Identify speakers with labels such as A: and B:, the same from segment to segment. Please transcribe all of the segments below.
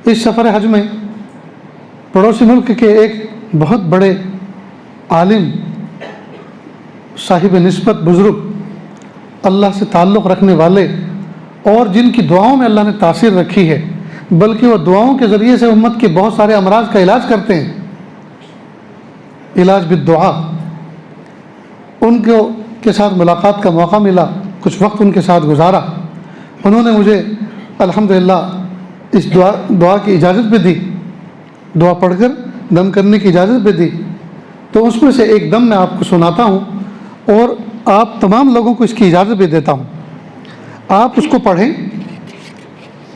A: इस सफ़र हज में पड़ोसी मुल्क के एक बहुत बड़े आलिम, साहिब निस्बत, बुज़ुर्ग, अल्लाह से ताल्लुक़ रखने वाले और जिनकी दुआओं में अल्लाह ने तासीर रखी है, बल्कि वो दुआओं के ज़रिए से उम्मत के बहुत सारे अमराज का इलाज करते हैं, इलाज बिद्दुआ। उनको के साथ मुलाकात का मौका मिला, कुछ वक्त उनके साथ गुजारा। उन्होंने मुझे अल्हम्दुलिल्लाह इस दुआ की इजाज़त भी दी, दुआ पढ़कर दम करने की इजाज़त भी दी। तो उसमें से एक दम मैं आपको सुनाता हूँ और आप तमाम लोगों को इसकी इजाज़त भी देता हूँ। आप उसको पढ़ें,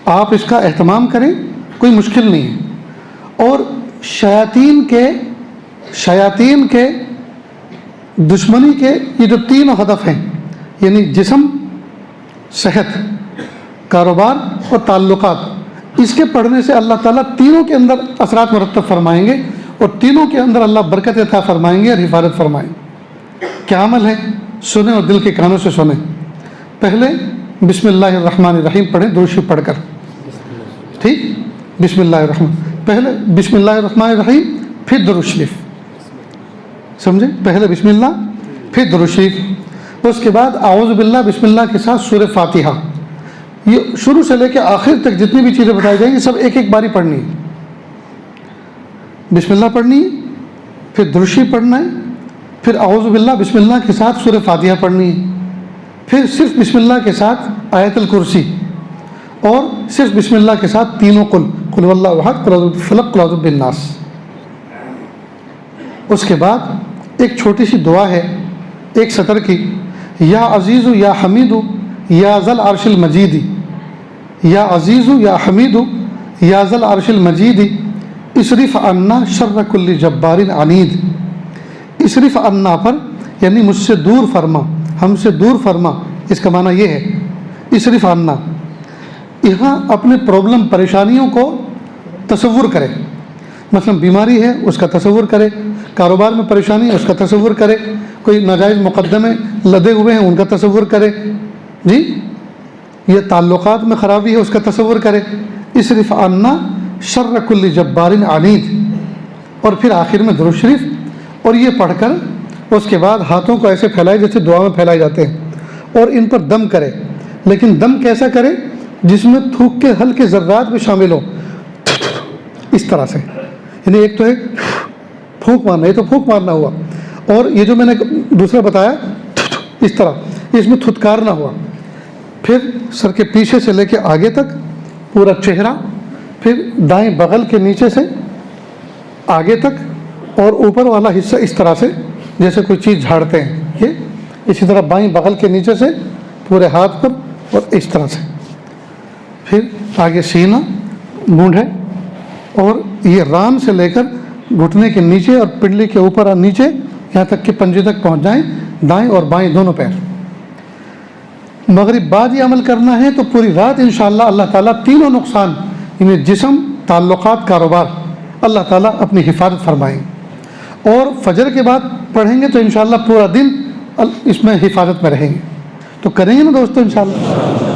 A: आप इसका एहतमाम करें, कोई मुश्किल नहीं है। और शयातीन के दुश्मनी के ये जो तीनों हदफ हैं, यानी जिस्म, सेहत, कारोबार और ताल्लुकात, इसके पढ़ने से अल्लाह ताला तीनों के अंदर असरात मुरत्तब फरमाएंगे और तीनों के अंदर अल्लाह बरकत अता फरमाएंगे और हिफाजत फरमाएंगे। क्या अमल है, सुने और दिल के कानों से सुने। पहले बिस्मिल्लाहिर्रहमानिर्रहीम पढ़ें, दुरूद शरीफ पढ़कर, ठीक। बिस्मिल्लाहिर्रहमान, पहले बिस्मिल्लाहिर्रहमानिर्रहीम, फिर दुरूद शरीफ, समझे? पहले बिस्मिल्लाह, फिर दुरूद शरीफ, उसके बाद आऊज़ु बिल्लाह, बिस्मिल्लाह के साथ सूरह फातिहा। ये शुरू से लेकर आखिर तक जितनी भी चीज़ें बताई जाएंगी सब एक एक बारी पढ़नी है। बिस्मिल्लाह पढ़नी है, फिर दुरूद शरीफ पढ़ना है, फिर आऊज़ु बिल्लाह बिस्मिल्लाह के साथ सूरह फातिहा पढ़नी है, फिर सिर्फ बिस्मिल्लाह के साथ आयतुल कुर्सी और सिर्फ बिस्मिल्लाह के साथ तीनों कुल हुवल्लाहु अहद, कुल अऊज़ु बिल फलक, कुल अऊज़ु बिन नास। उसके बाद एक छोटी सी दुआ है, एक सतर की, या अज़ीज़ु या हमीदु या ज़ल अर्शिल मजीदी, या अज़ीज़ु या हमीदु या ज़ल अर्शिल मजीदी, इसरिफ़ अन्ना शर्र कुल्ली जब्बारिन अनीद। इसरिफ़ अन्ना पर यानी मुझसे दूर फरमा, हमसे दूर फरमा, इसका माना ये है इसरिफ़ अन्ना। यहाँ अपने प्रॉब्लम, परेशानियों को तसव्वुर करे, मतलब बीमारी है उसका तसव्वुर करे, कारोबार में परेशानी है उसका तसव्वुर करे, कोई नाजायज़ मुक़द्दमे लदे हुए हैं उनका तसव्वुर करे, जी, ये ताल्लुकात में ख़राबी है उसका तसव्वुर करे। इसरिफ़ अन्ना शर्र कुल्ली जब्बारिन अनीद। और फिर आखिर में दुरूद शरीफ, और ये पढ़कर उसके बाद हाथों को ऐसे फैलाए जैसे दुआ में फैलाए जाते हैं और इन पर दम करे। लेकिन दम कैसा करे, जिसमें थूक के हल्के ज़र्रात भी शामिल हो, इस तरह से। यानी एक तो है फूंक मारना, ये तो फूंक मारना हुआ, और ये जो मैंने दूसरा बताया इस तरह, इसमें थुतकारना हुआ। फिर सर के पीछे से लेके आगे तक पूरा चेहरा, फिर दाएं बगल के नीचे से आगे तक, और ऊपर वाला हिस्सा इस तरह से जैसे कोई चीज़ झाड़ते हैं, ये इसी तरह बाएं बगल के नीचे से पूरे हाथ पर, और इस तरह से। फिर आगे सीना, मूंढे, और ये रान से लेकर घुटने के नीचे और पिंडली के ऊपर और नीचे यहाँ तक कि पंजे तक पहुँच जाएं, दाएं और बाएं दोनों पैर। मगरिब बाद ये अमल करना है तो पूरी रात इंशाअल्लाह अल्लाह ताला तीनों नुकसान, इन्हें जिस्म, ताल्लुकात, कारोबार, अल्लाह ताला अपनी हिफाजत फरमाएंगे। और फजर के बाद पढ़ेंगे तो इंशाअल्लाह पूरा दिन इसमें हिफाजत में रहेंगे। तो करेंगे ना दोस्तों इंशाअल्लाह।